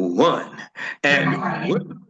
one. And welcome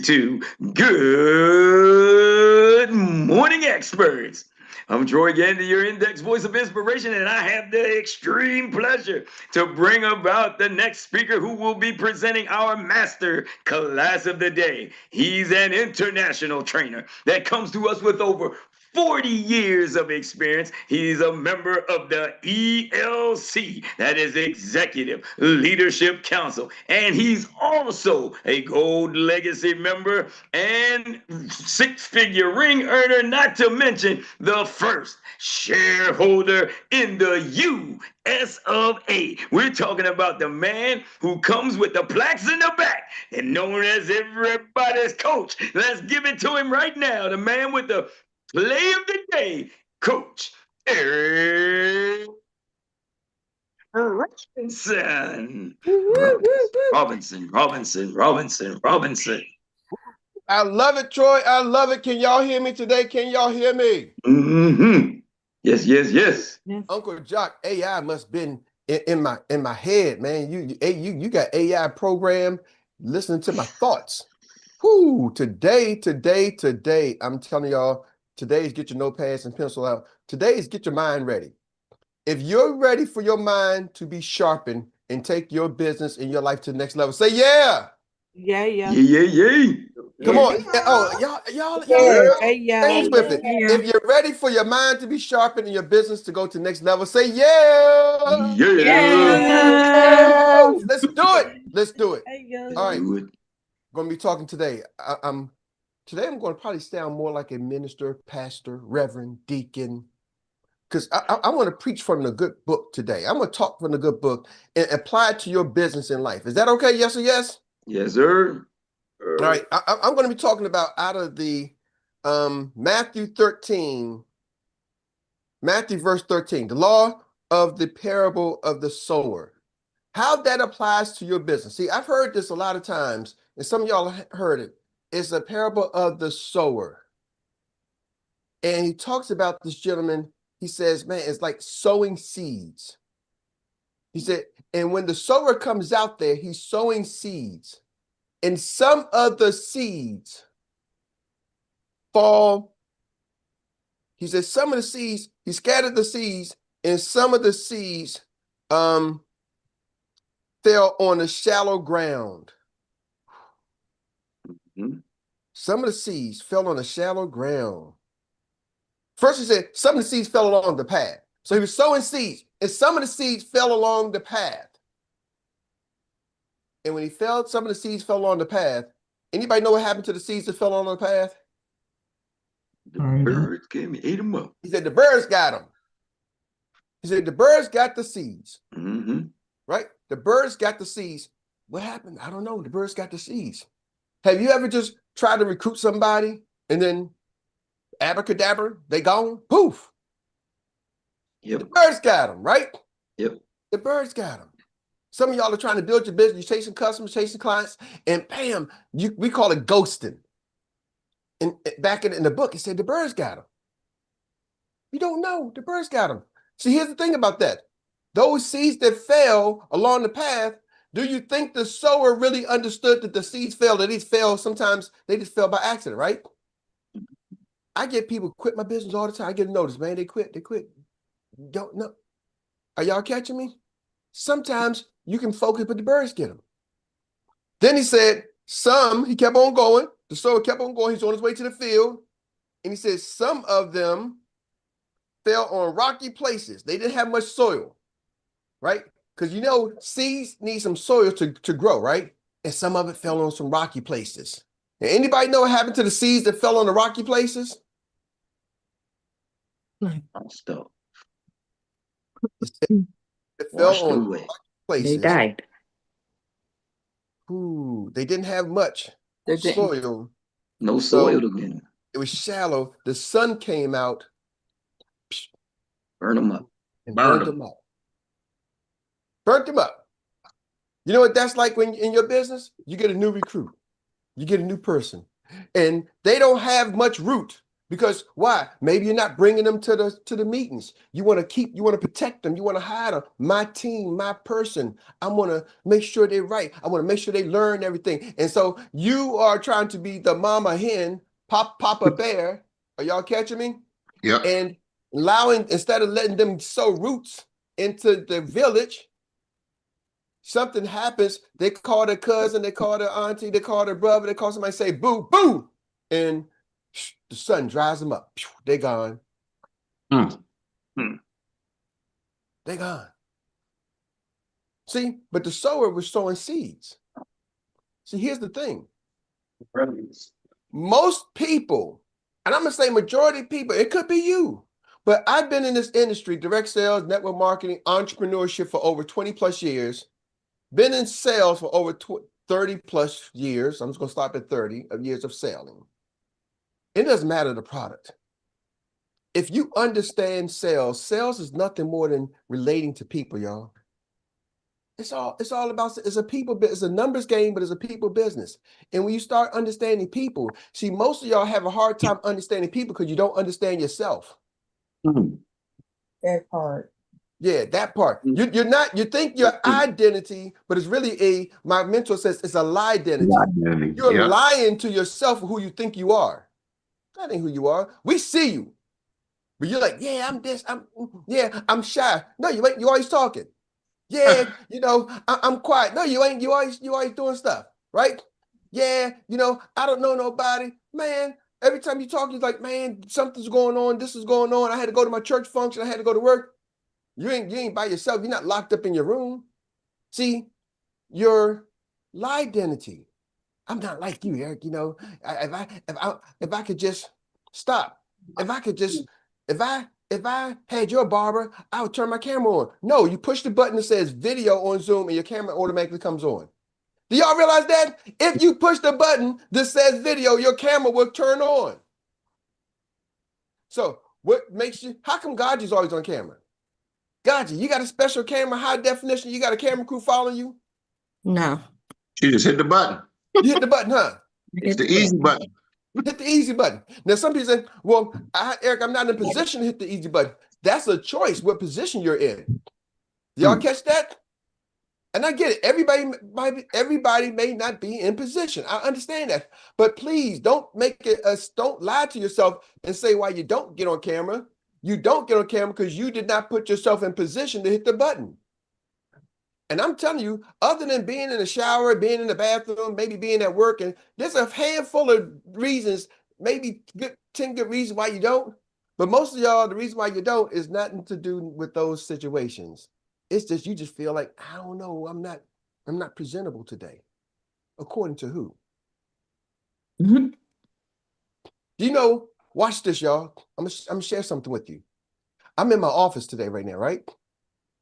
to Good Morning Experts. I'm Troy Gandy, your index voice of inspiration, and I have the extreme pleasure to bring about the next speaker who will be presenting our master class of the day. He's an international trainer that comes to us with over 40 years of experience. He's a member of the ELC, that is Executive Leadership Council, and he's also a Gold Legacy member and six-figure ring earner, not to mention the first shareholder in the US of A. We're talking about the man who comes with the plaques in the back and known as everybody's coach. Let's give it to him right now. The man with the play of the day, Coach Erik Robinson. Robinson. I love it, Troy. I love it. Can y'all hear me today? Can y'all hear me? Mm-hmm. Yes. Uncle Jock, AI must been in my head, man. You got AI program listening to my thoughts. Whoo, today. I'm telling y'all, today is get your notepads and pencil out. Today is get your mind ready. If you're ready for your mind to be sharpened and take your business and your life to the next level, say yeah. Yeah. Come on. Oh, y'all change with it. If you're ready for your mind to be sharpened and your business to go to the next level, say yeah. Let's do it. All right. We're going to be talking today. Today I'm going to probably sound more like a minister, pastor, reverend, deacon, because I want to preach from the good book today. I'm going to talk from the good book and apply it to your business and life. Is that okay? Yes or yes? Yes, sir. All right. I'm going to be talking about out of the Matthew verse 13, the law of the parable of the sower. How that applies to your business. See, I've heard this a lot of times, and some of y'all heard it. It's a parable of the sower. And he talks about this gentleman. He says, man, it's like sowing seeds. He said, and when the sower comes out there, he's sowing seeds. And some of the seeds fall. He says, some of the seeds, he scattered the seeds, and some of the seeds fell on the shallow ground. Mm-hmm. Some of the seeds fell on the shallow ground. First, he said some of the seeds fell along the path. So he was sowing seeds, and some of the seeds fell along the path. And when some of the seeds fell along the path. Anybody know what happened to the seeds that fell along the path? The birds came and ate them up. He said the birds got them. He said the birds got the seeds. Mm-hmm. Right? The birds got the seeds. What happened? I don't know. The birds got the seeds. Have you ever just tried to recruit somebody and then abracadabra, they gone? Poof. Yep. The birds got them, right? Yep. The birds got them. Some of y'all are trying to build your business, you're chasing customers, chasing clients, and bam, we call it ghosting. And back in the book, it said the birds got them. You don't know, the birds got them. See, here's the thing about that. Those seeds that fell along the path, do you think the sower really understood that the seeds fell, that these fell, sometimes they just fell by accident, right? I get people quit my business all the time. I get a notice, man, they quit. Don't know. Are y'all catching me? Sometimes you can focus, but the birds get them. Then he said, he kept on going. The sower kept on going. He's on his way to the field. And he said, some of them fell on rocky places. They didn't have much soil, right? Because seeds need some soil to grow, right? And some of it fell on some rocky places. And anybody know what happened to the seeds that fell on the rocky places? Stop. It fell on rocky places. They died. Ooh, they didn't have much soil. No soil again. It was shallow. The sun came out. Burn them up. And burnt them up. Burnt them up. You know what that's like when in your business? You get a new recruit. You get a new person. And they don't have much root. Because why? Maybe you're not bringing them to the meetings. You want to protect them. You want to hide them. My team, my person. I want to make sure they're right. I want to make sure they learn everything. And so you are trying to be the mama hen, Papa Bear. Are y'all catching me? Yep. And instead of letting them sow roots into the village, something happens. They call their cousin, they call their auntie, they call their brother, they call somebody, say boo, boo, and the sun dries them up. They gone. They gone. See, but the sower was sowing seeds. See, here's the thing. Most people, and I'm gonna say majority of people, it could be you, but I've been in this industry, direct sales, network marketing, entrepreneurship for over 20 plus years, been in sales for over 30 plus years. I'm just gonna stop at 30 of years of selling. It doesn't matter the product. If you understand sales, sales is nothing more than relating to people, y'all. It's all about, it's a people business, it's a numbers game, but it's a people business. And when you start understanding people, see, most of y'all have a hard time understanding people because you don't understand yourself. That part. Yeah, that part. You're not, you think your identity, but it's really my mentor says it's a lie identity. You're lying to yourself who you think you are. That ain't who you are. We see you. But you're like, yeah, I'm this, I'm shy. No, you ain't, you always talking. Yeah, I'm quiet. No, you ain't, you always doing stuff, right? Yeah, I don't know nobody. Man, every time you talk, you're like, man, something's going on, this is going on. I had to go to my church function, I had to go to work. You ain't by yourself, you're not locked up in your room. See, your lie identity. I'm not like you, Eric. If I could just stop, if I had your barber, I would turn my camera on. No, you push the button that says video on Zoom and your camera automatically comes on. Do y'all realize that? If you push the button that says video, your camera will turn on. So what makes you, how come Gaji's always on camera? Gaji, you got a special camera, high definition, you got a camera crew following you? No. She just hit the button. You hit the button, huh? It's the easy button. Hit the easy button. Now, some people say, well, Eric, I'm not in a position to hit the easy button. That's a choice, what position you're in. Y'all catch that? And I get it. Everybody may not be in position. I understand that. But please don't don't lie to yourself and say why you don't get on camera. You don't get on camera because you did not put yourself in position to hit the button. And I'm telling you, other than being in the shower, being in the bathroom, maybe being at work, and there's a handful of reasons, maybe 10 good reasons why you don't. But most of y'all, the reason why you don't is nothing to do with those situations. It's just, you just feel like, I don't know, I'm not presentable today. According to who? Watch this, y'all. I'm gonna share something with you. I'm in my office today right now, right?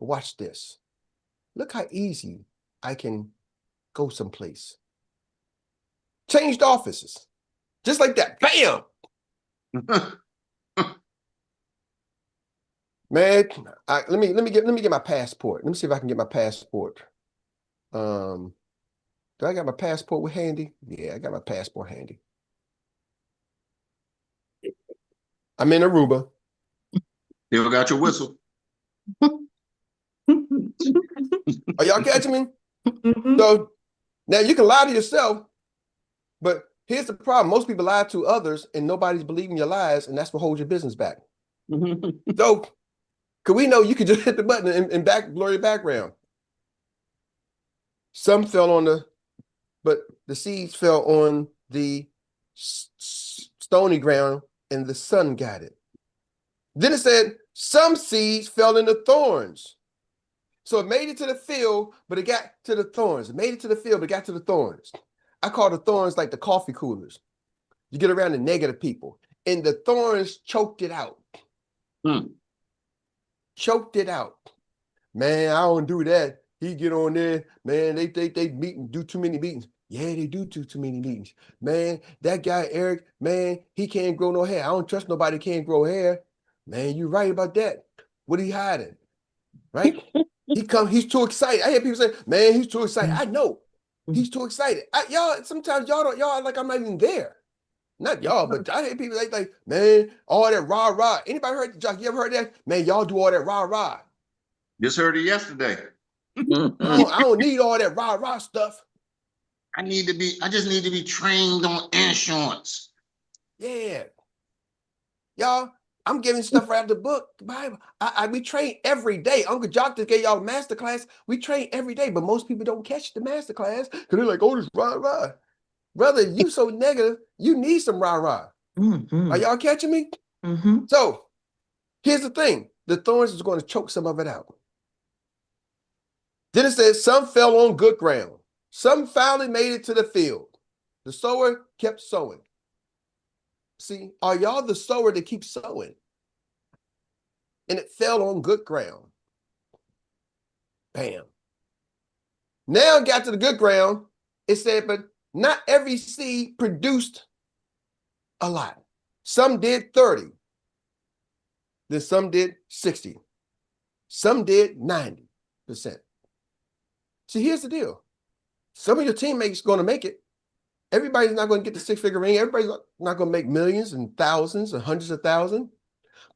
Watch this. Look how easy I can go someplace. Changed offices. Just like that. Bam! Man, let me get my passport. Let me see if I can get my passport. Do I got my passport with handy? Yeah, I got my passport handy. I'm in Aruba. You got your whistle. Are y'all catching me? So now you can lie to yourself, but here's the problem. Most people lie to others and nobody's believing your lies, and that's what holds your business back. So, because we know you could just hit the button and blur your background. Some fell on but the seeds fell on the stony ground and the sun got it. Then it said, some seeds fell in the thorns. So it made it to the field, but it got to the thorns. It made it to the field, but it got to the thorns. I call the thorns like the coffee coolers. You get around the negative people, and the thorns choked it out. Choked it out. Man, I don't do that. He get on there, man, they meet and do too many meetings. Yeah, they do too many meetings. Man, that guy, Eric, man, he can't grow no hair. I don't trust nobody can't grow hair. Man, you're right about that. What are he hiding? Right? He's too excited. I hear people say, man, he's too excited. I know. He's too excited. Sometimes y'all are like I'm not even there. Not y'all, but I hear people like, man, all that rah rah. Anybody heard, Jock? You ever heard that? Man, y'all do all that rah rah. Just heard it yesterday. I don't need all that rah rah stuff. I just need to be trained on insurance. Yeah, y'all. I'm giving stuff right out of the book, the Bible. We train every day. Uncle Jock just gave y'all a masterclass. We train every day, but most people don't catch the masterclass because they're like, oh, this rah rah. Brother, you so negative, you need some rah-rah. Are y'all catching me? So here's the thing. The thorns is going to choke some of it out. Then it says, some fell on good ground. Some finally made it to the field. The sower kept sowing. See, are y'all the sower that keeps sowing? And it fell on good ground. Bam. Now it got to the good ground. It said, but not every seed produced a lot. Some did 30. Then some did 60. Some did 90%. See, here's the deal. Some of your teammates are going to make it. Everybody's not going to get the six-figure ring. Everybody's not going to make millions and thousands and hundreds of thousands.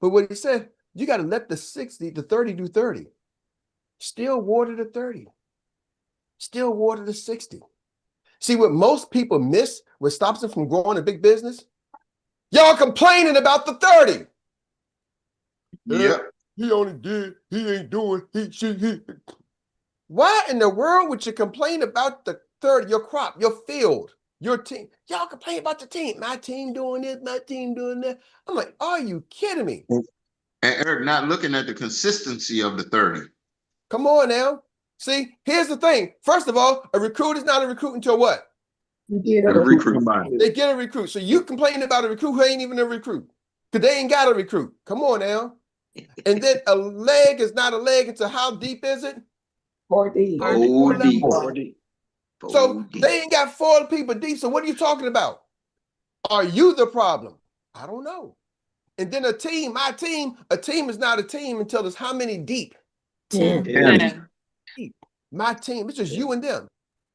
But what he said, you got to let the 30 do 30. Still water the 30. Still water the 60. See, what most people miss, what stops them from growing a big business, y'all complaining about the 30. Yep. He only did, he ain't doing, he. Why in the world would you complain about the 30, your crop, your field, your team? Y'all complain about the team. My team doing this, my team doing that. I'm like, are you kidding me? And Eric, not looking at the consistency of the 30. Come on now. See, here's the thing. First of all, a recruit is not a recruit until what? A recruit. They get a recruit. So you complaining about a recruit who ain't even a recruit because they ain't got a recruit. Come on now. And then a leg is not a leg until how deep is it? 4 deep. 4 deep. So they ain't got 4 people deep. So what are you talking about? Are you the problem? I don't know. And then a team is not a team until it's how many deep? 10. Deep. My team, it's just you and them.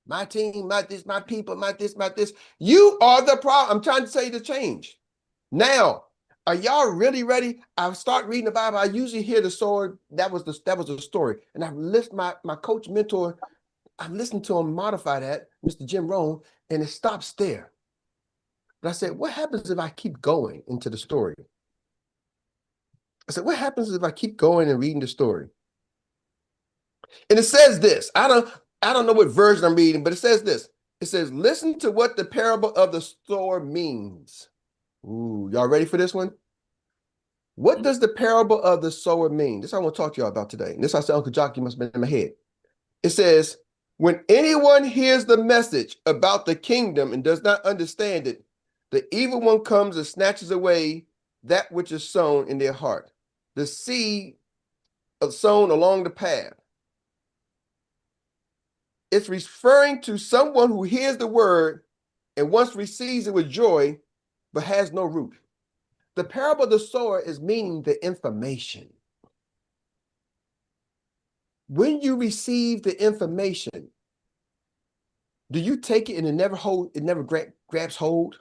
My team, my this, my people, my this, my this. You are the problem. I'm trying to tell you to change. Now, are y'all really ready? I start reading the Bible. I usually hear the sword. That was the story. And I listen, my coach mentor, I'm listening to him modify that, Mr. Jim Rohn, and it stops there. But I said, what happens if I keep going into the story? I said, what happens if I keep going and reading the story? And it says this. I don't know what version I'm reading, but it says this. It says, listen to what the parable of the sower means. Ooh, y'all ready for this one? What does the parable of the sower mean? This I want to talk to y'all about today. And this I said, Uncle Jock, you must have been in my head. It says, when anyone hears the message about the kingdom and does not understand it, the evil one comes and snatches away that which is sown in their heart. The seed sown along the path. It's referring to someone who hears the word and once receives it with joy, but has no root. The parable of the sower is meaning the information. When you receive the information, do you take it and it never grabs hold?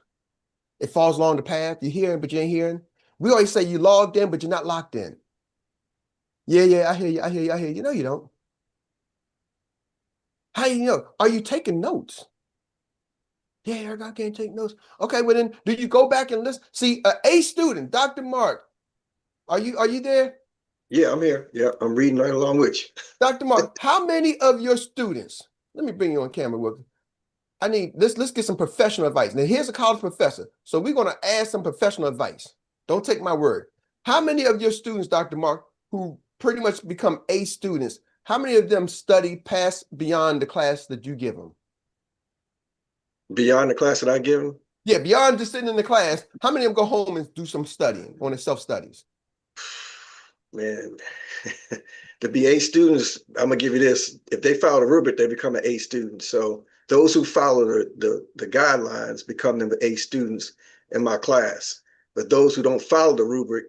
It falls along the path. You're hearing, but you ain't hearing. We always say you logged in, but you're not locked in. Yeah, I hear you. No, you don't. How do you know? Are you taking notes? Yeah, Eric, I can't take notes. Okay, well then, do you go back and listen? See, A student, Dr. Mark, are you there? Yeah, I'm here. Yeah, I'm reading right along with you. Dr. Mark, how many of your students, let me bring you on camera with me. Let's get some professional advice. Now, here's a college professor. So we're going to add some professional advice. Don't take my word. How many of your students, Dr. Mark, who pretty much become A students, how many of them study past beyond the class that you give them? Beyond the class that I give them? Yeah, beyond just sitting in the class, how many of them go home and do some studying on their self-studies? Man, the BA students, I'm gonna give you this. If they follow the rubric, they become an A student. So those who follow the guidelines become the A students in my class. But those who don't follow the rubric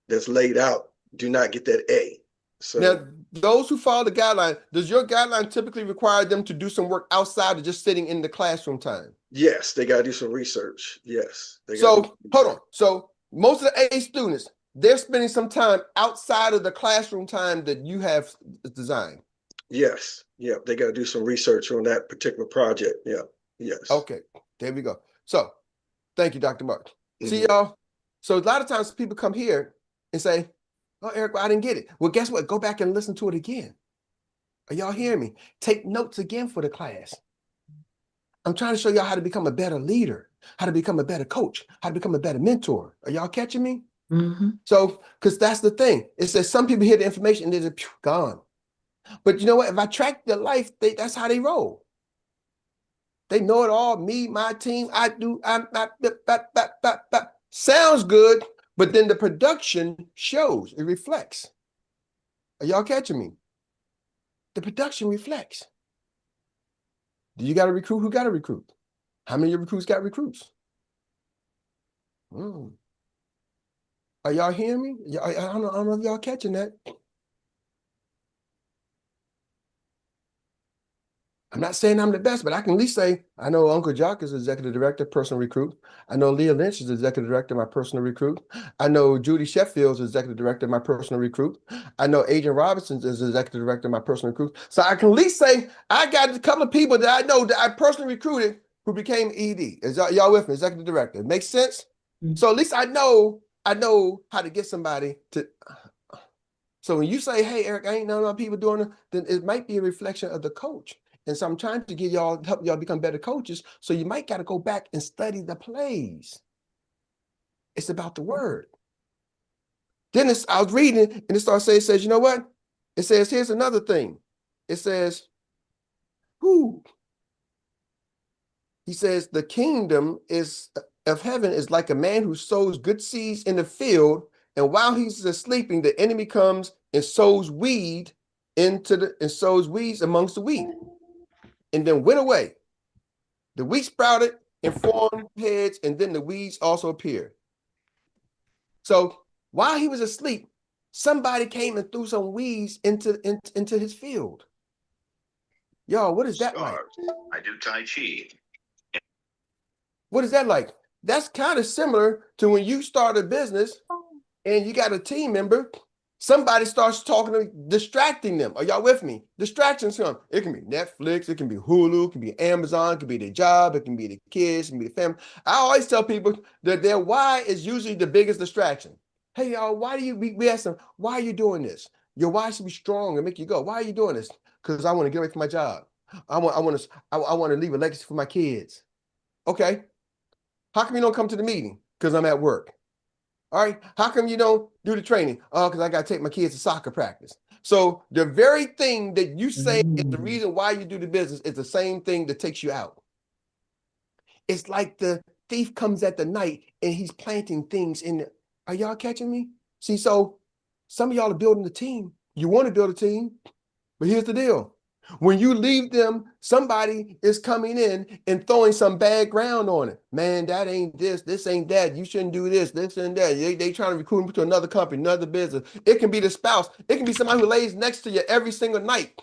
that's laid out do not get that A. So Now, those who follow the guideline, does your guideline typically require them to do some work outside of just sitting in the classroom time? yes, they got to do some research. Yes, they got. So hold on. So most of the A students, they're spending some time outside of the classroom time that you have designed. Yes, yeah, they got to do some research on that particular project. Yeah, yes. Okay, there we go. So thank you, Dr. Mark. See, y'all. So a lot of times people come here and say, "Oh, Eric, well, I didn't get it." Well, guess what? Go back and listen to it again. Are y'all hearing me? Take notes again for the class. I'm trying to show y'all how to become a better leader, how to become a better coach, how to become a better mentor. Are y'all catching me? So, because that's the thing. It says some people hear the information and they're just gone. But you know what? If I track their life, that's how they roll. They know it all. Me, my team, I do. I'm not. Sounds good, but then the production shows. It reflects. Are y'all catching me? The production reflects. Do you got to recruit? Who got to recruit? How many of your recruits got recruits? Are y'all hearing me? I don't know if y'all catching that. I'm not saying I'm the best, but I can at least say, I know Uncle Jock is executive director, personal recruit. I know Leah Lynch is executive director, my personal recruit. I know Judy Sheffield is executive director, my personal recruit. I know Adrian Robinson is executive director, my personal recruit. So I can at least say, I got a couple of people that I know that I personally recruited who became ED. Is y'all with me? Executive director. It makes sense? So at least I know how to get somebody to. So when you say, hey, Eric, I ain't know no people doing it, then it might be a reflection of the coach. And so I'm trying to help y'all become better coaches. So you might got to go back and study the plays. It's about the word. Then I was reading and it starts saying, it says, you know what? It says, here's another thing. It says, he says, the kingdom of heaven is like a man who sows good seeds in the field. And while he's sleeping, the enemy comes and sows weeds amongst the wheat. And then went away. The wheat sprouted and formed heads, and then the weeds also appeared. So while he was asleep, somebody came and threw some weeds into his field. Y'all, what is that like? I do Tai Chi. What is that like? That's kind of similar to when you start a business and you got a team member. Somebody starts talking, distracting them. Are y'all with me? Distractions come. It can be Netflix, it can be Hulu, it can be Amazon, it can be their job, it can be the kids, it can be the family. I always tell people that their why is usually the biggest distraction. Hey, y'all, why do we ask them, why are you doing this? Your why should be strong and make you go. Why are you doing this? Because I want to get away from my job. I want to leave a legacy for my kids. Okay. How come you don't come to the meeting? Because I'm at work. All right. How come you don't do the training? Oh, because I got to take my kids to soccer practice. So the very thing that you say is the reason why you do the business is the same thing that takes you out. It's like the thief comes at the night and he's planting things in. Are y'all catching me? See, so some of y'all are building a team. You want to build a team, but here's the deal. When you leave them, somebody is coming in and throwing some bad ground on it. Man, that ain't this ain't that. You shouldn't do this and that. They trying to recruit them to another company, another business. It can be the spouse. It can be somebody who lays next to you every single night.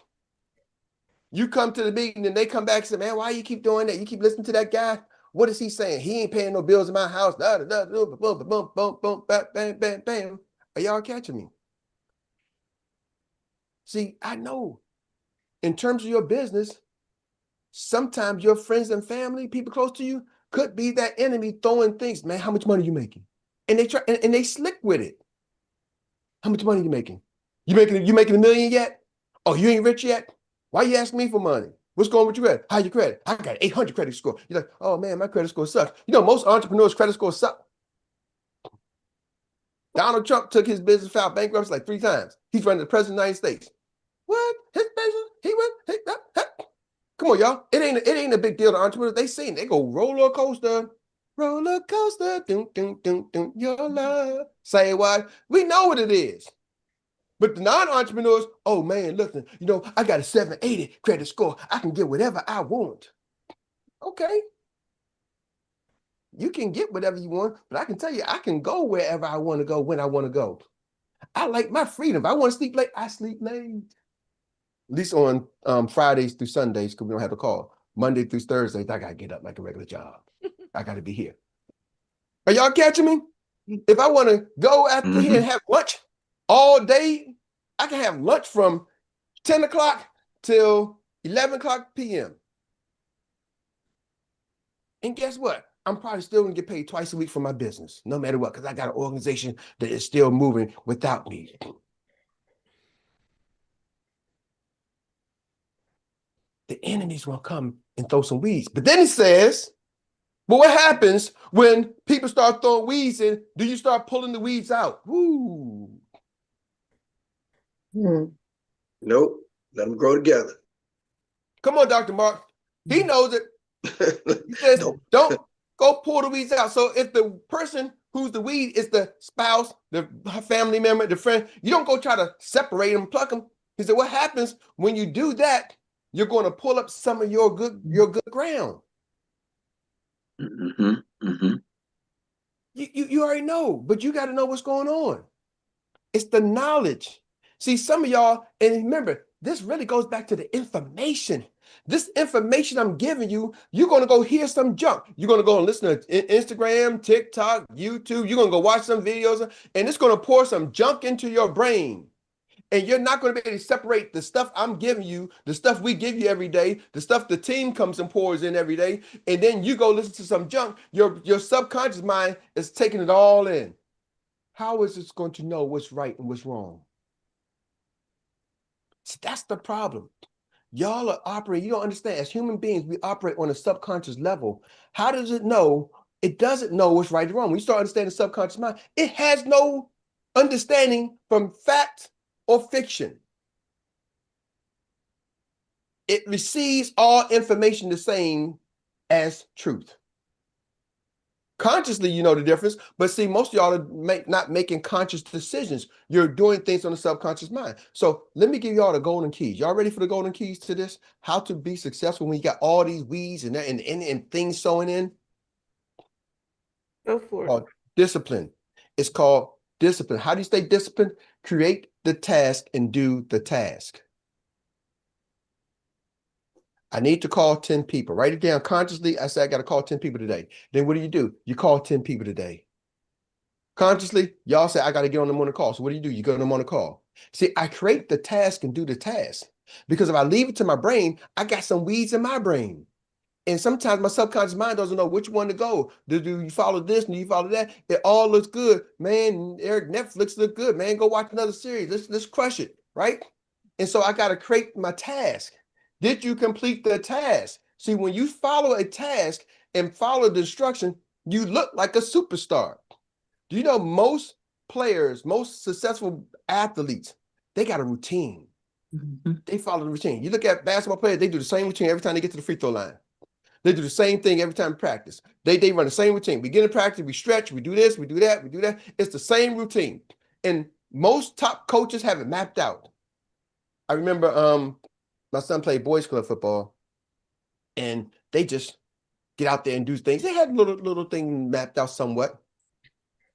You come to the meeting and they come back and say, man, why you keep doing that? You keep listening to that guy? What is he saying? He ain't paying no bills in my house. Bam, bam, bam. Are y'all catching me? See, I know. In terms of your business, sometimes your friends and family, people close to you, could be that enemy throwing things. Man, how much money are you making? And they try and they slick with it. How much money are you making? You making $1 million yet? Oh, you ain't rich yet? Why you asking me for money? What's going with your credit? How your credit? I got 800 credit score. You're like, oh man, my credit score sucks. You know, most entrepreneurs' credit score suck. Donald Trump took his business, filed bankruptcy like 3 times. He's running the president of the United States. What? His business? He went. Come on, y'all. It ain't a big deal to entrepreneurs. They seen. They go roller coaster, dun, dun, dun, dun, your love. Say what? We know what it is. But the non-entrepreneurs, oh man, listen, you know, I got a 780 credit score. I can get whatever I want. Okay. You can get whatever you want, but I can tell you, I can go wherever I want to go when I want to go. I like my freedom. If I want to sleep late, I sleep late. At least on Fridays through Sundays, because we don't have a call. Monday through Thursdays, I gotta get up like a regular job. I gotta be here. Are y'all catching me? If I want to go after here and have lunch all day, I can have lunch from 10 o'clock till 11 o'clock p.m. And guess what? I'm probably still gonna get paid twice a week for my business, no matter what, because I got an organization that is still moving without me. The enemy's gonna come and throw some weeds. But then it says, well, what happens when people start throwing weeds in? Do you start pulling the weeds out? Woo. Nope. Let them grow together. Come on, Dr. Mark. He knows it. He says, Nope. don't go pull the weeds out. So if the person who's the weed is the spouse, the family member, the friend, you don't go try to separate them, pluck them. He said, what happens when you do that? You're going to pull up some of your good ground. You already know, but you got to know what's going on. It's the knowledge. See, some of y'all, and remember, this really goes back to the information. This information I'm giving you, you're going to go hear some junk. You're going to go and listen to Instagram, TikTok, YouTube. You're going to go watch some videos, and it's going to pour some junk into your brain. And you're not going to be able to separate the stuff I'm giving you, the stuff we give you every day, the stuff the team comes and pours in every day. And then you go listen to some junk. Your subconscious mind is taking it all in. How is it going to know what's right and what's wrong? See, that's the problem. Y'all are operating, you don't understand. As human beings, we operate on a subconscious level. How does it know? It doesn't know what's right and wrong. When you start understanding the subconscious mind, it has no understanding from fact or fiction. It receives all information the same as truth. Consciously, you know the difference, but see, most of y'all are not making conscious decisions. You're doing things on the subconscious mind. So let me give y'all the golden keys. Y'all ready for the golden keys to this? How to be successful when you got all these weeds and things sewing in? Go for it. Discipline. It's called discipline. How do you stay disciplined? Create the task and do the task. I need to call 10 people. Write it down consciously. I say I got to call 10 people today. Then what do? You call 10 people today. Consciously, y'all say I got to get on them on the call. So what do? You go on them on the call. See, I create the task and do the task. Because if I leave it to my brain, I got some weeds in my brain. And sometimes my subconscious mind doesn't know which one to go. Do you follow this? Do you follow that? It all looks good. Man, Erik, Netflix look good. Man, go watch another series. Let's crush it, right? And so I got to create my task. Did you complete the task? See, when you follow a task and follow the instruction, you look like a superstar. Do you know most players, most successful athletes, they got a routine. They follow the routine. You look at basketball players, they do the same routine every time they get to the free throw line. They do the same thing every time we practice. They run the same routine. We get in practice, we stretch, we do this, we do that, we do that. It's the same routine. And most top coaches have it mapped out. I remember my son played boys club football, and they just get out there and do things. They had little thing mapped out somewhat.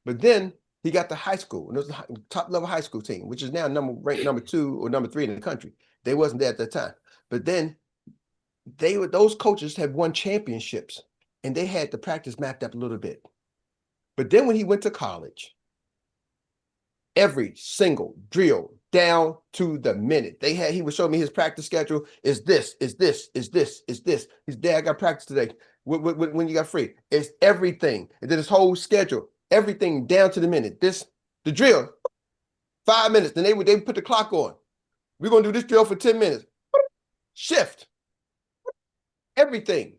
But then he got to high school, and it was a top level high school team, which is now ranked number 2 or number 3 in the country. They wasn't there at that time. But then those coaches had won championships, and they had the practice mapped up a little bit. But then when he went to college, every single drill down to the minute. He would show me his practice schedule. Is this. His dad got practice today. When you got free. It's everything. And then his whole schedule, everything down to the minute. The drill, 5 minutes. Then they would put the clock on. We're gonna do this drill for 10 minutes. Shift. Everything.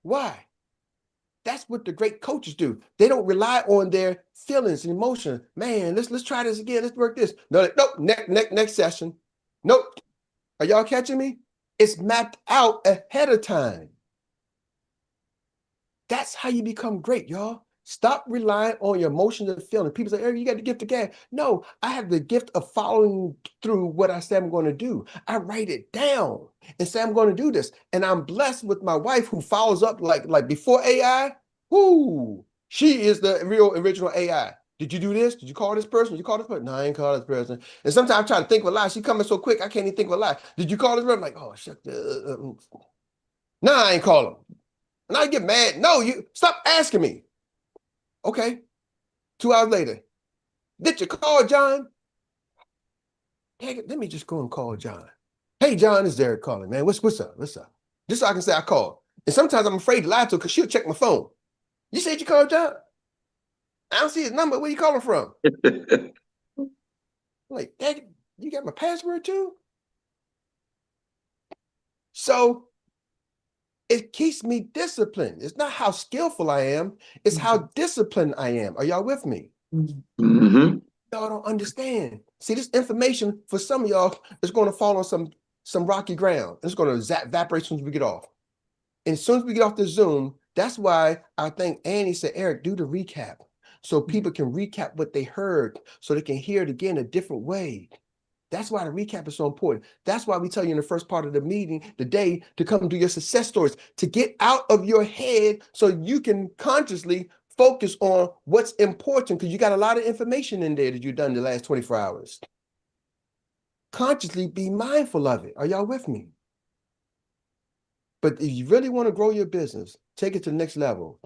Why? That's what the great coaches do. They don't rely on their feelings and emotion. Man, let's try this again. Let's work this. No, nope. Next session. Nope. Are y'all catching me? It's mapped out ahead of time. That's how you become great, y'all. Stop relying on your emotions and feelings. People say, Erik, you got the gift of gab. No, I have the gift of following through what I say I'm going to do. I write it down and say I'm going to do this. And I'm blessed with my wife who follows up like before AI. Whoo, she is the real original AI. Did you do this? Did you call this person? Did you call this person? No, I ain't call this person. And sometimes I try to think of a lie. She coming so quick, I can't even think of a lie. Did you call this person? I'm like, oh, shit. No, I ain't call him. And I get mad. No, you stop asking me. Okay. 2 hours later. Did you call John? Hey, let me just go and call John. Hey, John, it's Erik calling, man. What's up? What's up? Just so I can say I called. And sometimes I'm afraid to lie to her because she'll check my phone. You said you called John? I don't see his number. Where you calling from? Like, Dad, you got my password too? So it keeps me disciplined. It's not how skillful I am, it's how disciplined I am. Are y'all with me? Mm-hmm. Y'all don't understand. See, this information for some of y'all is going to fall on some rocky ground. It's going to evaporate as soon as we get off. And as soon as we get off the Zoom, that's why I think Annie said, Erik, do the recap so people can recap what they heard so they can hear it again a different way. That's why the recap is so important. That's why we tell you in the first part of the meeting, the day, to come do your success stories, to get out of your head so you can consciously focus on what's important, because you got a lot of information in there that you've done the last 24 hours. Consciously be mindful of it. Are y'all with me? But if you really want to grow your business, take it to the next level.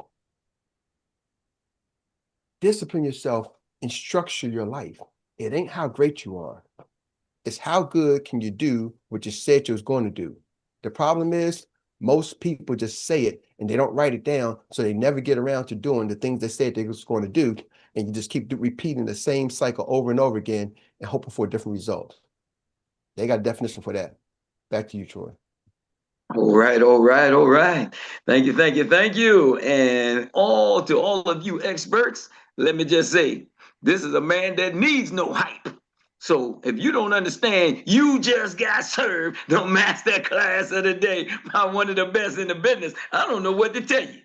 Discipline yourself and structure your life. It ain't how great you are. It's how good can you do what you said you was going to do. The problem is most people just say it and they don't write it down, so they never get around to doing the things they said they was going to do, and you just keep repeating the same cycle over and over again and hoping for a different result. They got a definition for that. Back to you, Troy. All right, all right, all right. Thank you, thank you, thank you. And to all of you experts, let me just say, this is a man that needs no hype. So if you don't understand, you just got served the master class of the day by one of the best in the business. I don't know what to tell you.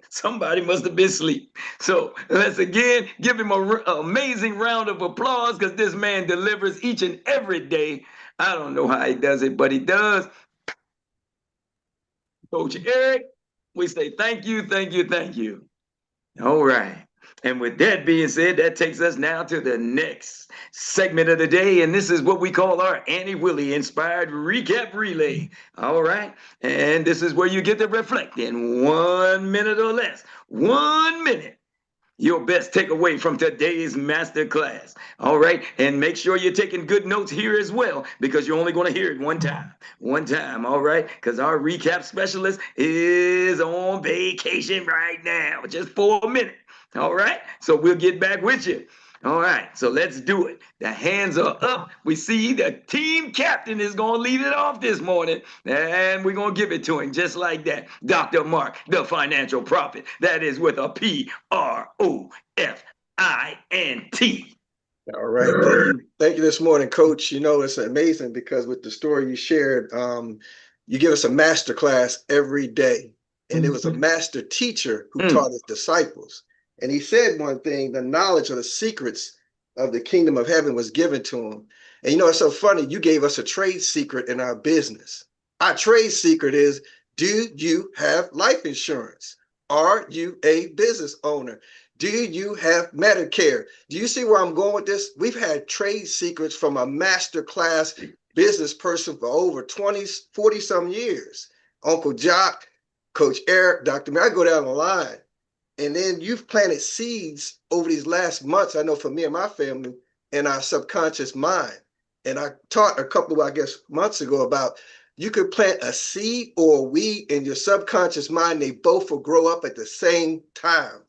Somebody must have been asleep. So let's again give him an amazing round of applause, because this man delivers each and every day. I don't know how he does it, but he does. Coach Erik, we say thank you, thank you, thank you. All right. And with that being said, that takes us now to the next segment of the day. And this is what we call our Annie Willie Inspired Recap Relay. All right. And this is where you get to reflect in 1 minute or less. 1 minute. Your best takeaway from today's masterclass. All right. And make sure you're taking good notes here as well, because you're only going to hear it one time. One time. All right. Because our recap specialist is on vacation right now, just for a minute. All right. So we'll get back with you. All right, so let's do it. The hands are up. We see the team captain is going to lead it off this morning, and we're going to give it to him just like that. Dr. Mark, the financial prophet. That is with a P-R-O-F-I-N-T. All right. Thank you this morning, Coach. You know, it's amazing because with the story you shared, you give us a master class every day. And it was a master teacher who taught his disciples. And he said one thing: the knowledge of the secrets of the kingdom of heaven was given to him. And you know, it's so funny. You gave us a trade secret in our business. Our trade secret is, do you have life insurance? Are you a business owner? Do you have Medicare? Do you see where I'm going with this? We've had trade secrets from a master class business person for over 20, 40 some years. Uncle Jock, Coach Erik, Dr. May, I go down the line. And then you've planted seeds over these last months, I know for me and my family, in our subconscious mind. And I taught a couple of, I guess, months ago about you could plant a seed or a weed in your subconscious mind. They both will grow up at the same time.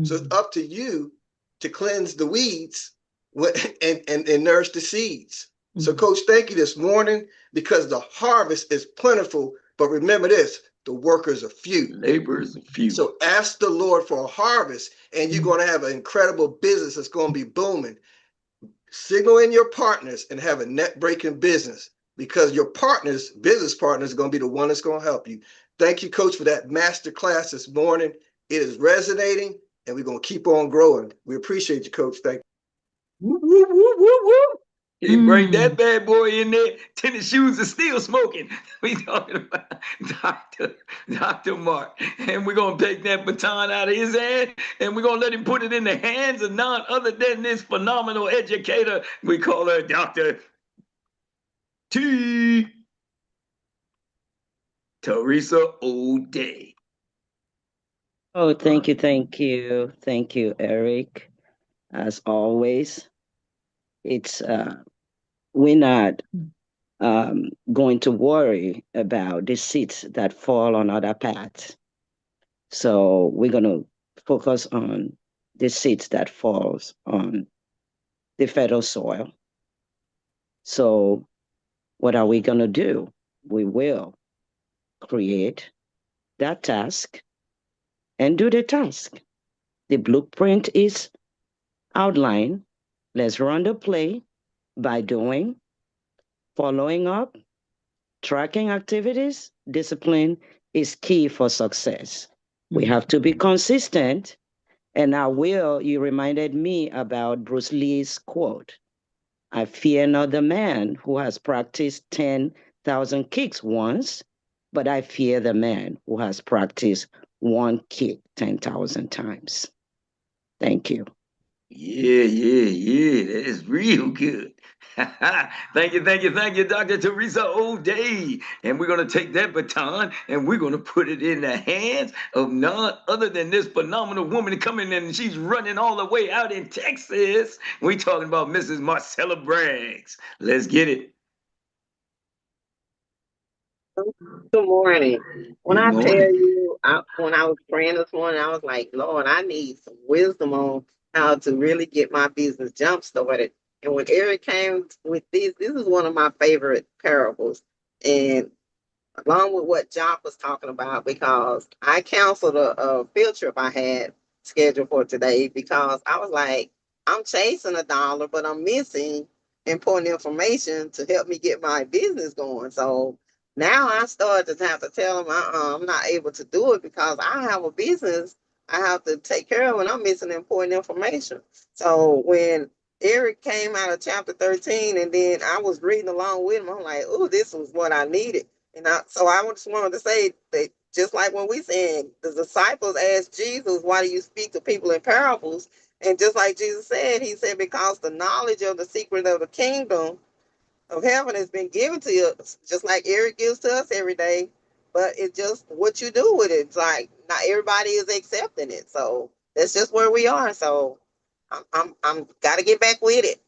So it's up to you to cleanse the weeds and nourish the seeds. So, Coach, thank you this morning, because the harvest is plentiful. But remember this: the workers are few. Laborers are few. So ask the Lord for a harvest, and you're going to have an incredible business that's going to be booming. Signal in your partners and have a net-breaking business, because your partners, business partners, are going to be the one that's going to help you. Thank you, Coach, for that master class this morning. It is resonating, and we're going to keep on growing. We appreciate you, Coach. Thank you. Woo, woo, woo, woo, woo. He bring that bad boy in there. Tennis shoes are still smoking. We talking about Dr. Mark. And we're going to take that baton out of his hand and we're going to let him put it in the hands of none other than this phenomenal educator. We call her Dr. T. Teresa O'Day. Oh, thank you, thank you. Thank you, Erik. As always, it's we're not going to worry about the seeds that fall on other paths. So we're going to focus on the seeds that falls on the fertile soil. So what are we going to do? We will create that task and do the task. The blueprint is outlined. Let's run the play by doing, following up, tracking activities. Discipline is key for success. We have to be consistent. And you reminded me about Bruce Lee's quote, I fear not the man who has practiced 10,000 kicks once, but I fear the man who has practiced one kick 10,000 times. Thank you. Yeah. That is real good. Thank you, Dr. Teresa O'Day. And we're going to take that baton and we're going to put it in the hands of none other than this phenomenal woman coming in and she's running all the way out in Texas. We're talking about Mrs. Marcella Braggs. Let's get it. Good morning. When Good I morning. tell you, when I was praying this morning, I was like, Lord, I need some wisdom on how to really get my business jump started. And when Erik came with this is one of my favorite parables. And along with what Jock was talking about, because I canceled a field trip I had scheduled for today because I was like, I'm chasing a dollar, but I'm missing important information to help me get my business going. So now I started to have to tell them I'm not able to do it because I have a business I have to take care of and I'm missing important information. So when Erik came out of chapter 13 and then I was reading along with him, I'm like, oh, this was what I needed. And so I just wanted to say that just like when we said the disciples asked Jesus, why do you speak to people in parables? And just like Jesus said, he said, because the knowledge of the secret of the kingdom of heaven has been given to you, just like Erik gives to us every day. But it's just what you do with it. It's like not everybody is accepting it. So that's just where we are. So I'm gotta get back with it.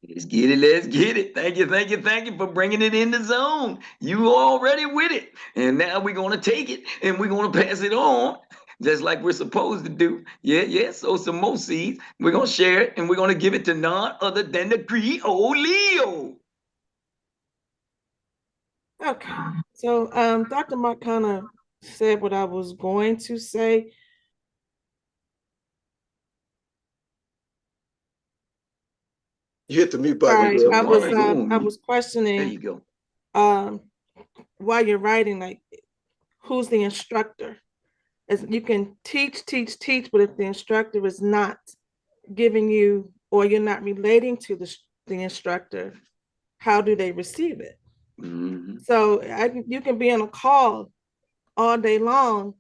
Let's get it. Thank you for bringing it in the zone. You already with it. And now we're going to take it and we're going to pass it on just like we're supposed to do. Yeah. So some more seeds. We're going to share it and we're going to give it to none other than the Creoleo. Okay. So Dr. Mark kind of said what I was going to say. You hit the mute button. Sorry, I was There questioning you go. while you're writing, like, who's the instructor? As you can teach, but if the instructor is not giving you or you're not relating to the instructor, how do they receive it? Mm-hmm. So you can be on a call all day long,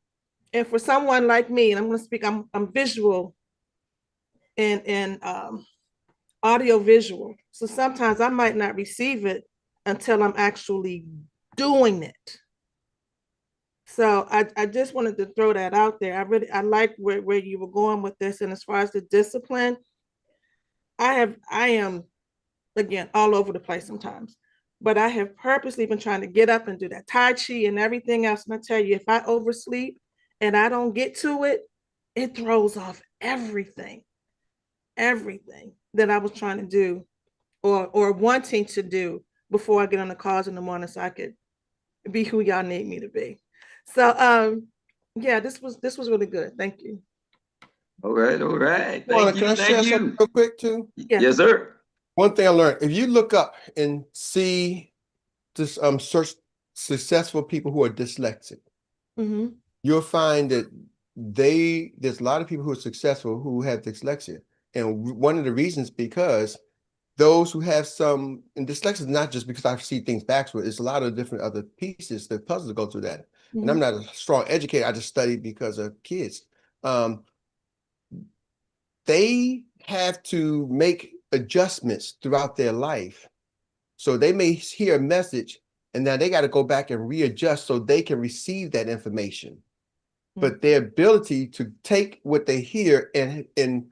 and for someone like me, and I'm going to speak, I'm visual and audio visual, so sometimes I might not receive it until I'm actually doing it. So I just wanted to throw that out there. I like where you were going with this, and as far as the discipline, I am again all over the place sometimes, but I have purposely been trying to get up and do that Tai Chi and everything else. And I tell you, if I oversleep and I don't get to it, it throws off everything that I was trying to do or wanting to do before I get on the calls in the morning so I could be who y'all need me to be. So yeah, this was really good. Thank you. All right. Can I share something real quick too? Yes, sir. One thing I learned, if you look up and see this search successful people who are dyslexic, you'll find that there's a lot of people who are successful who have dyslexia. And one of the reasons because those who have some, and dyslexia is not just because I see things backwards, it's a lot of different other pieces, the puzzles that go through that. And I'm not a strong educator, I just study because of kids. They have to make adjustments throughout their life. So they may hear a message and now they got to go back and readjust so they can receive that information. But their ability to take what they hear and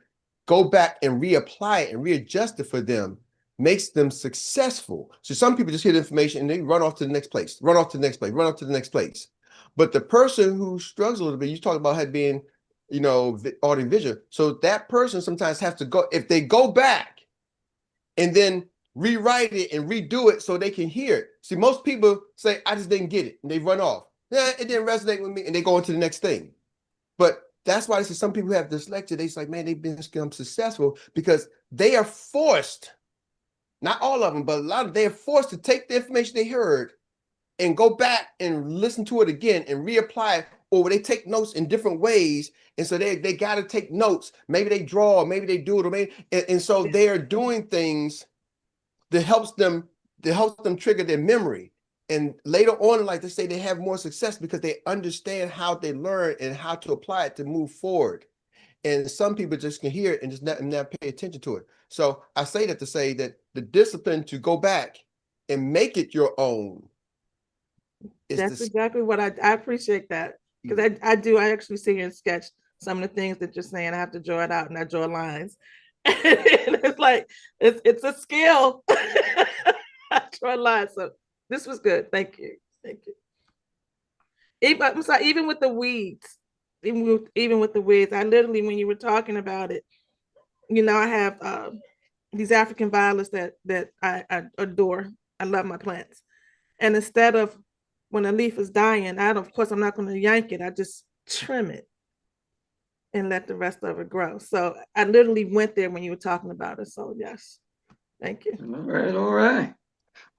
go back and reapply it and readjust it for them makes them successful. So some people just hear the information and they run off to the next place, run off to the next place, run off to the next place. But the person who struggles a little bit, you talk about had being, you know, audio vision. So that person sometimes has to go, if they go back and then rewrite it and redo it so they can hear it. See, most people say, I just didn't get it, and they run off. Yeah, it didn't resonate with me, and they go on to the next thing. But that's why I say some people who have dyslexia, they're like, man, they've become successful because they are forced, not all of them, but a lot of them, they are forced to take the information they heard and go back and listen to it again and reapply it, or they take notes in different ways. And so they got to take notes. Maybe they draw, or maybe they do it, or maybe, and so they are doing things that helps them trigger their memory. And later on, like they say, they have more success because they understand how they learn and how to apply it to move forward. And some people just can hear it and just not pay attention to it. So I say that to say that the discipline to go back and make it your own. That's exactly what I appreciate that, because I actually see and sketch some of the things that you're saying. I have to draw it out and I draw lines. And it's like, it's a skill. I draw lines. So this was good. Thank you. Thank you. I'm sorry, even with the weeds, even with the weeds, I literally, when you were talking about it, you know, I have these African violets that I adore. I love my plants. And instead of, when a leaf is dying, of course, I'm not going to yank it. I just trim it and let the rest of it grow. So I literally went there when you were talking about it. So yes, thank you. All right, all right.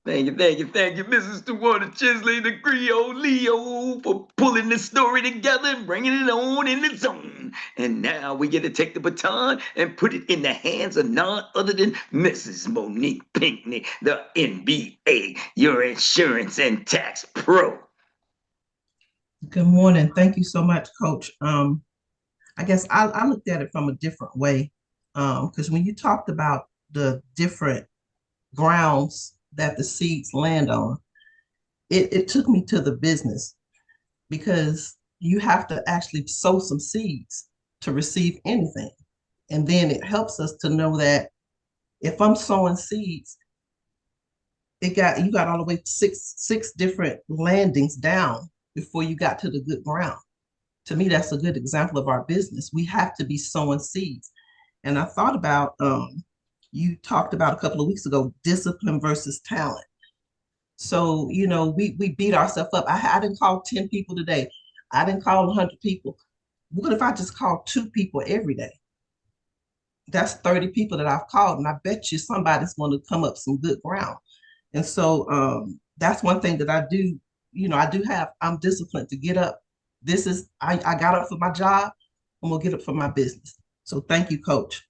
Thank you, Mrs. Tawana Chisley, the Creole Leo, for pulling this story together and bringing it on in the zone. And now we get to take the baton and put it in the hands of none other than Mrs. Monique Pinckney, the NBA, your insurance and tax pro. Good morning. Thank you so much, Coach. I guess I looked at it from a different way, because when you talked about the different grounds that the seeds land on, it took me to the business, because you have to actually sow some seeds to receive anything. And then it helps us to know that if I'm sowing seeds, you got all the way six different landings down before you got to the good ground. To me, that's a good example of our business. We have to be sowing seeds. And I thought about, you talked about a couple of weeks ago, discipline versus talent. So, you know, we beat ourselves up. I didn't call 10 people today. I didn't call 100 people. What if I just call 2 people every day? That's 30 people that I've called, and I bet you somebody's going to come up some good ground. And so that's one thing that I do. You know, I'm disciplined to get up. I got up for my job. I'm going to get up for my business. So thank you, Coach.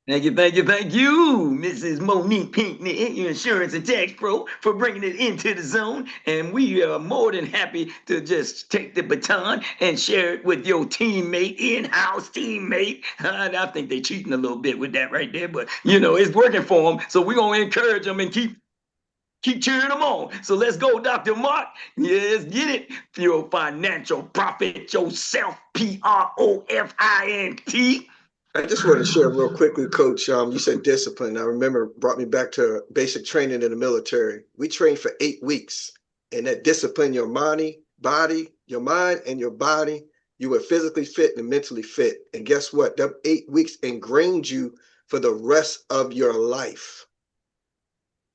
Thank you, Mrs. Monique Pinckney, your insurance and tax pro, for bringing it into the zone. And we are more than happy to just take the baton and share it with your teammate, in-house teammate. I think they're cheating a little bit with that right there, but you know, it's working for them. So we're going to encourage them and keep cheering them on. So let's go, Dr. Mark. Yes, get it. Your financial profit yourself, PROFINT. I just want to share real quickly, Coach. You said discipline. I remember brought me back to basic training in the military. We trained for 8 weeks, and that discipline your mind, and your body. You were physically fit and mentally fit. And guess what? That 8 weeks ingrained you for the rest of your life.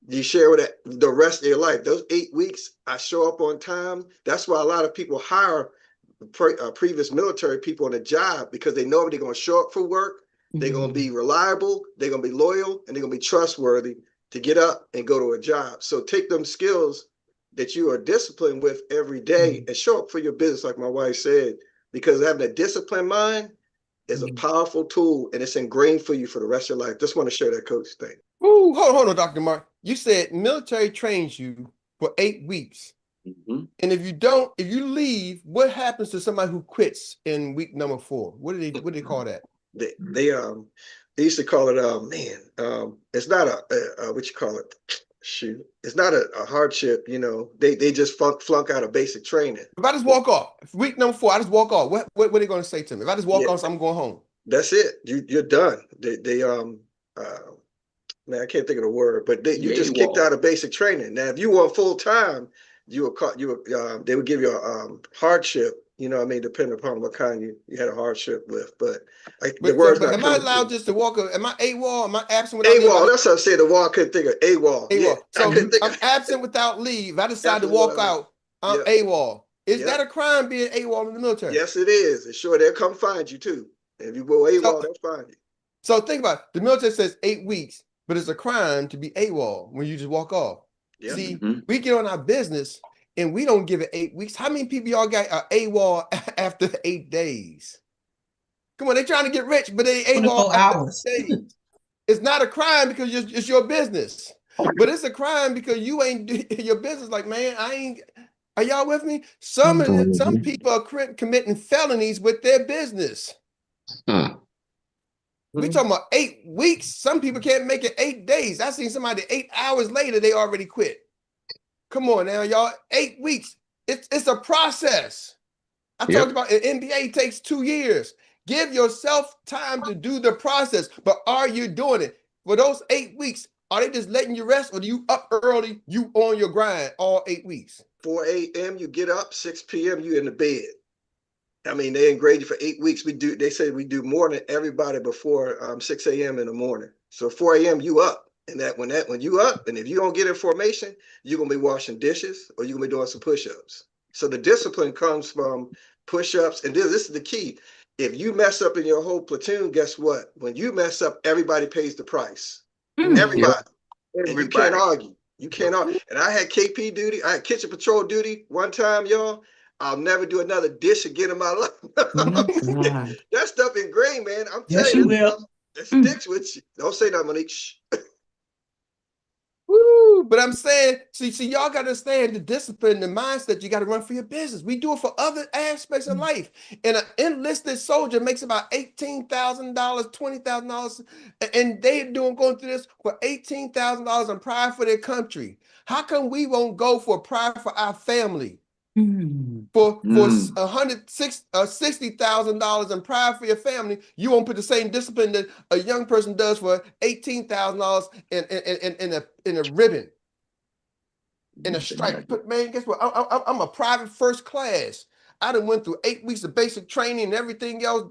You share with that the rest of your life. Those 8 weeks, I show up on time. That's why a lot of people hire previous military people on a job, because they know they're going to show up for work, they're going to be reliable, they're going to be loyal, and they're going to be trustworthy to get up and go to a job. So take them skills that you are disciplined with every day and show up for your business, like my wife said, because having a disciplined mind is a powerful tool, and it's ingrained for you for the rest of your life. Just want to share that, Coach. Thing. Ooh, hold on, Dr. Mark. You said military trains you for 8 weeks. Mhm. And if you leave, what happens to somebody who quits in week number 4? What do they call that? They used to call it it's not a what you call it, shoot, it's not a hardship, they just flunk out of basic training. If I just walk off, week number 4, I just walk off, what are they going to say to me? If I just walk off, so I'm going home. That's it. You're done. Man, I can't think of the word, but you just kicked out of basic training. Now, if you were full time, they would give you a hardship. Depending upon what kind you had a hardship with. But the word's not am I coming allowed to just to walk? Am I AWOL? Am I absent without AWOL? That's what I said. The wall. I couldn't think of AWOL. AWOL. Yeah, So I couldn't think I'm absent without leave. If I decide to Definitely walk without out, I'm Yep. AWOL. Is Yep. that a crime being AWOL in the military? Yes, it is. And sure, they'll come find you too. If you go AWOL, they'll find you. So think about it. The military says 8 weeks, but it's a crime to be AWOL when you just walk off. Yep. See, we get on our business and we don't give it 8 weeks. How many people y'all got are AWOL after 8 days? Come on, they trying to get rich, but they AWOL 24 after hours. 8 days. It's not a crime because it's your business, but it's a crime because you ain't your business. Like, man, I ain't. Are y'all with me? Some people are committing felonies with their business. We talking about 8 weeks. Some people can't make it 8 days. I seen somebody 8 hours later, they already quit. Come on now, y'all. 8 weeks. It's a process. I talked about an MBA takes 2 years. Give yourself time to do the process, but are you doing it? For those 8 weeks, are they just letting you rest, or do you up early, you on your grind all 8 weeks? 4 a.m. you get up, 6 p.m. you in the bed. They engrade you for 8 weeks. They say we do more than everybody before 6 a.m. in the morning. So 4 a.m. you up. And when you up, and if you don't get in formation, you're gonna be washing dishes or you're gonna be doing some push-ups. So the discipline comes from push-ups, and this is the key. If you mess up in your whole platoon, guess what? When you mess up, everybody pays the price. Everybody. And you can't argue. You can't argue. And I had KP duty, I had kitchen patrol duty one time, y'all. I'll never do another dish again in my life. That stuff ingrained, man. I'm telling you. Will. It sticks with you. Don't say nothing, Monique. Shh. Woo, but I'm saying, see, y'all got to understand the discipline, the mindset you got to run for your business. We do it for other aspects of life. And an enlisted soldier makes about $18,000, $20,000, and they going through this for $18,000 in pride for their country. How come we won't go for pride for our family? For $60,000 in pride for your family, you won't put the same discipline that a young person does for $18,000 in a ribbon, in a stripe. But man, guess what? I'm a private first class. I done went through 8 weeks of basic training and everything else,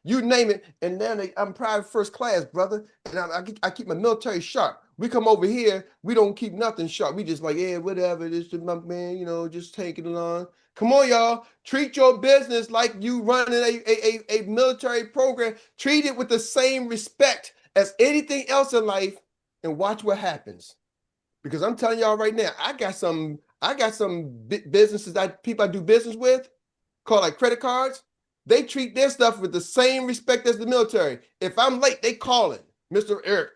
you name it, and then I'm private first class, brother. And I keep my military sharp. We come over here, we don't keep nothing sharp. We just like, yeah, whatever, this is my man, just take it along. Come on, y'all. Treat your business like you running a military program. Treat it with the same respect as anything else in life, and watch what happens. Because I'm telling y'all right now, I got some businesses people I do business with, called like credit cards. They treat their stuff with the same respect as the military. If I'm late, they call it. Mr. Erik,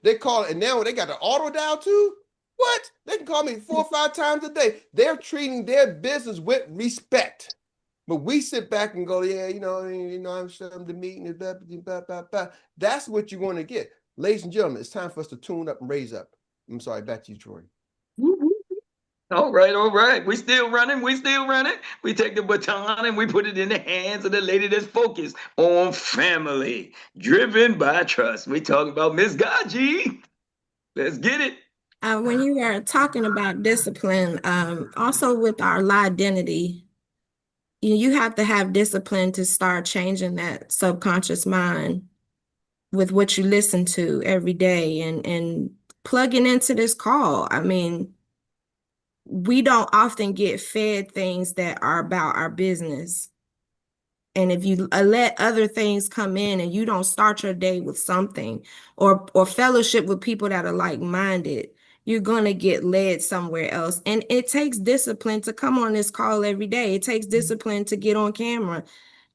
they call it. And now they got the auto dial too. What? They can call me 4 or 5 times a day. They're treating their business with respect. But we sit back and go, yeah, I'm shutting the meeting. Blah, blah, blah. That's what you want to get. Ladies and gentlemen, it's time for us to tune up and raise up. I'm sorry, back to you, Troy. All right. We still running. We take the baton and we put it in the hands of the lady that's focused on family, driven by trust. We talk about Miss Gaji. Let's get it. When you are talking about discipline, also with our identity, you have to have discipline to start changing that subconscious mind with what you listen to every day and plugging into this call. I mean, we don't often get fed things that are about our business. And if you let other things come in and you don't start your day with something or fellowship with people that are like-minded, you're going to get led somewhere else. And it takes discipline to come on this call every day. It takes discipline to get on camera.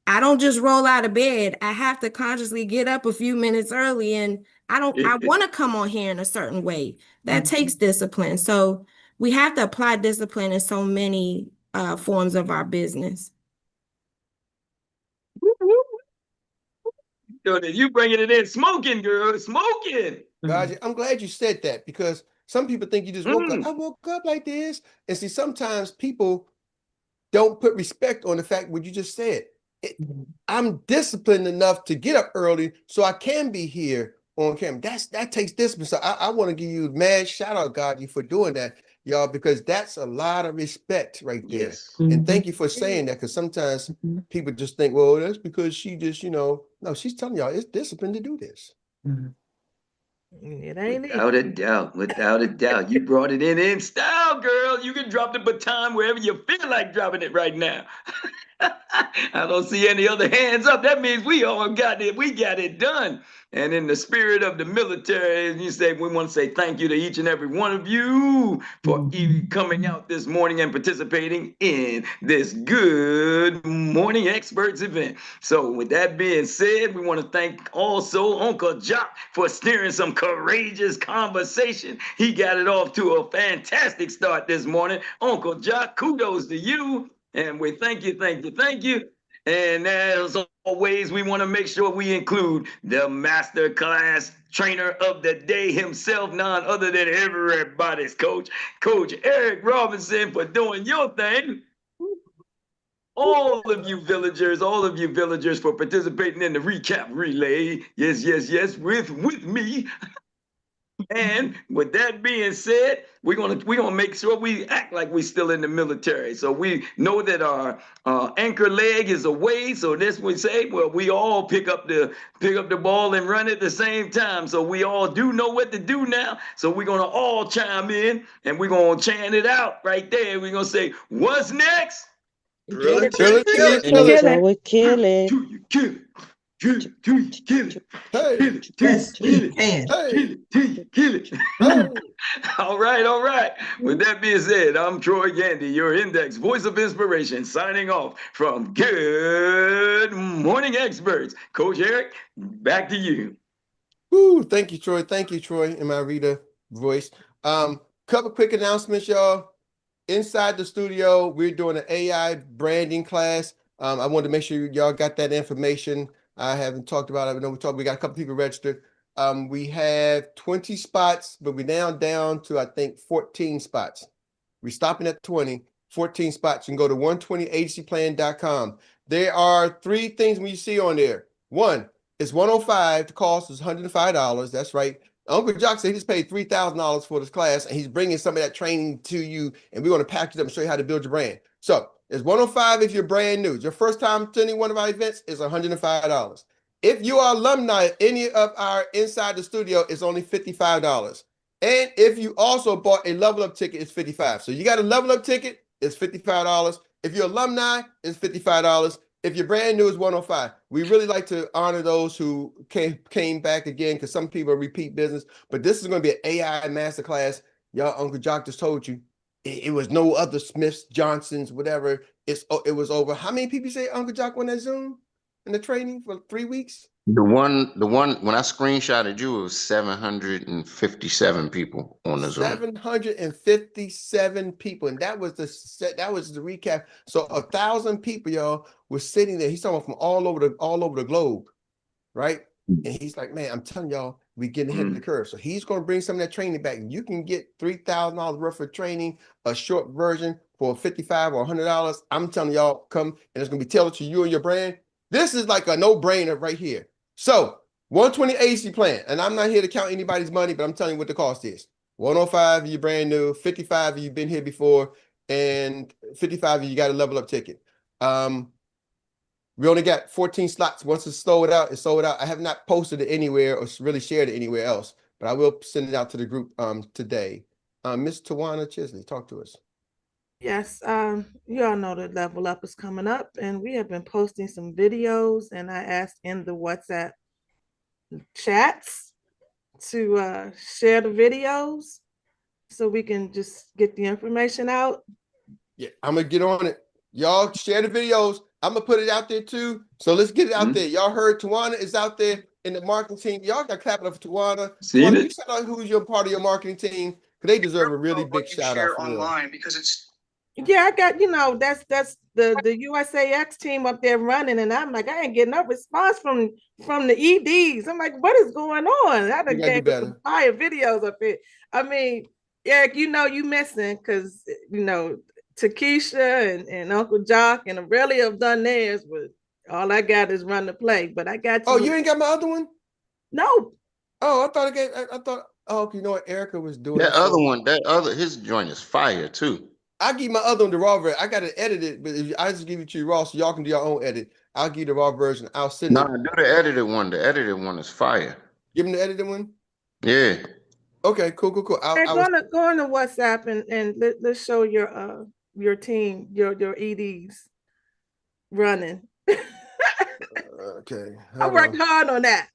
I don't just roll out of bed. I have to consciously get up a few minutes early, and I want to come on here in a certain way. That takes discipline. So we have to apply discipline in so many forms of our business. You bringing it in smoking, girl, smoking. God, I'm glad you said that, because some people think you just woke up. I woke up like this. And see, sometimes people don't put respect on the fact what you just said. I'm disciplined enough to get up early so I can be here on camera. That takes discipline. So I want to give you mad shout out, God, you for doing that, y'all, because that's a lot of respect right there. Yes. And thank you for saying that, because sometimes people just think, well, that's because she just, no, she's telling y'all it's discipline to do this. It ain't Without a doubt, without a doubt. You brought it in style, girl. You can drop the baton wherever you feel like dropping it right now. I don't see any other hands up. That means we all got it. We got it done. And in the spirit of the military, you say we want to say thank you to each and every one of you for coming out this morning and participating in this Good Morning Experts event. So with that being said, we want to thank also Uncle Jock for steering some courageous conversation. He got it off to a fantastic start this morning. Uncle Jock, kudos to you. And we thank you, thank you, thank you. And as always, we want to make sure we include the Masterclass trainer of the day himself, none other than everybody's coach, Coach Erik Robinson, for doing your thing. All of you villagers for participating in the recap relay. Yes, yes, yes, with me. And with that being said, we're gonna make sure we act like we're still in the military. So we know that our anchor leg is away. So this we say, well, we all pick up the ball and run at the same time. So we all do know what to do now. So we're gonna all chime in and we're gonna chant it out right there. We're gonna say, what's next? Drill it till you kill it. Kill it. Kill it. Till you kill it. Kill it till you kill it. Hey, Kill it till you Yes, kill we it. can. hey, Kill it till you kill it. hey. All right, all right. With that being said, I'm Troy Gandy, your index voice of inspiration, signing off from Good Morning Experts. Coach Erik, back to you. Woo, thank you, Troy. Thank you, Troy, in my reader voice. Couple quick announcements, y'all. Inside the studio, we're doing an AI branding class. I wanted to make sure y'all got that information. I haven't talked about it. I know we got a couple people registered. We have 20 spots, but we're now down to, I think, 14 spots. We're stopping at 20, 14 spots. You can go to 120agencyplan.com. There are 3 things when you see on there. One, it's $105. The cost is $105. That's right. Uncle Jock said he just paid $3,000 for this class, and he's bringing some of that training to you, and we're going to package it up and show you how to build your brand. So it's $105 if you're brand new. Your first time attending one of our events is $105. If you are alumni of any of our Inside the Studio, it's only $55. And if you also bought a level up ticket, it's $55. So you got a level up ticket, it's $55. If you're alumni, it's $55. If you're brand new, it's $105. We really like to honor those who came back again, because some people are repeat business. But this is going to be an AI masterclass. Y'all, Uncle Jock just told you it was no other Smiths, Johnsons, whatever. It was over. How many people say Uncle Jock on that Zoom in the training for 3 weeks? The one when I screenshotted you, it was 757 people on the Zoom. 757 people, and that was the recap. So 1,000 people, y'all, were sitting there. He's talking from all over the globe, right? And he's like, man, I'm telling y'all, we're getting ahead of the curve. So he's going to bring some of that training back. You can get $3,000 worth of training, a short version for $55 or $100. I'm telling y'all, come, and it's going to be tailored to you and your brand. This is like a no-brainer right here. So 120 AC plan, and I'm not here to count anybody's money, but I'm telling you what the cost is. 105 if you're brand new, 55 if you've been here before, and 55 if you got a level up ticket. We only got 14 slots. Once it's sold out, it's sold out. I have not posted it anywhere or really shared it anywhere else, but I will send it out to the group today. Miss Tawana Chisley, talk to us. Yes, you all know that Level Up is coming up, and we have been posting some videos, and I asked in the WhatsApp chats to share the videos so we can just get the information out. Yeah, I'm gonna get on it. Y'all share the videos. I'm gonna put it out there too. So let's get it out Mhm. there. Y'all heard Tawana is out there in the marketing team. Y'all got clapping up for Tawana. Seen Tawana, it? you shout out who's your part of your marketing team because they deserve a really big What you shout out share for real. online because it's Yeah, I got, that's the USAX team up there running, and I'm like, I ain't getting no response from the EDs. I'm like, what is going on? I You done gotta do gave us some better. fire videos up here. I mean, Eric, you missing because Takesha and Uncle Jock and Aurelia have done theirs, but all I got is run the play. But I got Oh, you. you ain't got my other one? No. Oh, I thought it gave, I thought, oh, okay, you know what? Erica was doing That it. other So one, his joint is fire too. I'll give my other one the raw version. I got to edit it, but if I just give it to you raw so y'all can do your own edit. I'll give you the raw version. I'll send No, it. do the edited one. The edited one is fire. Give them the edited one. Yeah. Okay, cool. Hey, go on to WhatsApp and let's show your team, your EDs running. Okay. I worked hard on that.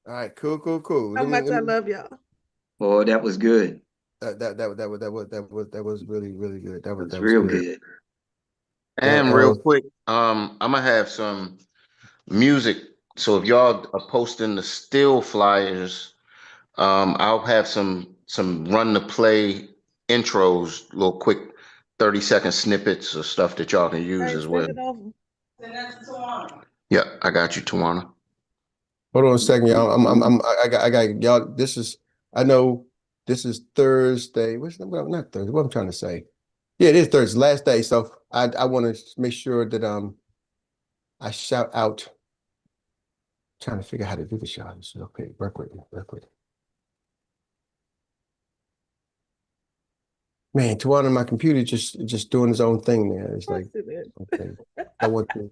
All right, cool. How much I love y'all. Oh, that was good. That was really, really good. That was real good. And real quick, I'm gonna have some music. So if y'all are posting the still flyers, I'll have some run the play intros, little quick 30-second snippets of stuff that y'all can use as well. Send it over. Yeah, I got you, Tawana. Hold on a second, y'all. I got y'all. I know this is Thursday. Well, not Thursday. What I'm trying to say. Yeah, it is Thursday, last day. So I want to make sure that I shout out. Trying to figure out how to do the shout. Okay, work with me. Man, Tawana, my computer just doing its own thing there. It's like, okay, I want to.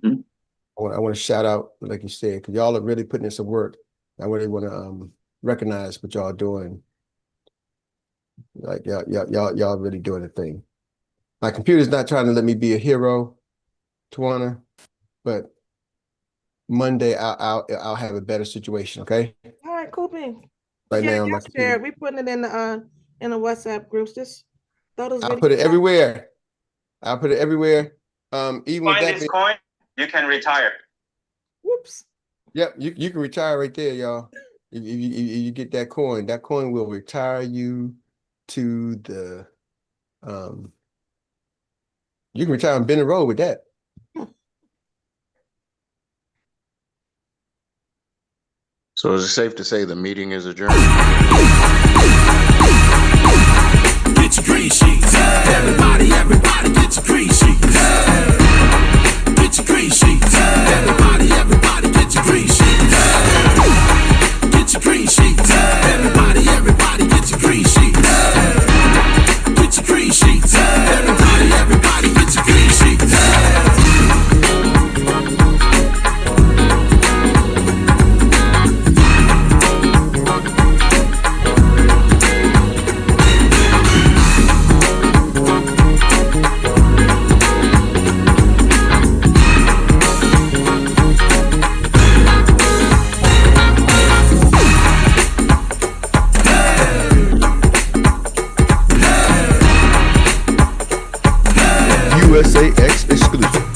I want to shout out, like you said, because y'all are really putting in some work. I really want to recognize what y'all doing. Like y'all really doing a thing. My computer's not trying to let me be a hero, Tawana, but Monday I'll have a better situation. Okay. All right, cool beans. Right Yeah, now, my just share it. We putting it in the WhatsApp groups. Just throw those. I'll put it everywhere. I'll put it everywhere. Even with that, coin, you can retire. Whoops. Yep, you can retire right there, y'all. If you get that coin will retire you to the you can retire on Benton Road with that. So is it safe to say the meeting is adjourned? Get your green sheets. Everybody get your green sheets. Get your green sheets. Everybody get your green sheets. Get your green sheets. Everybody get your green sheets. Get your green sheets. Everybody get your green sheets. USAX exclusive.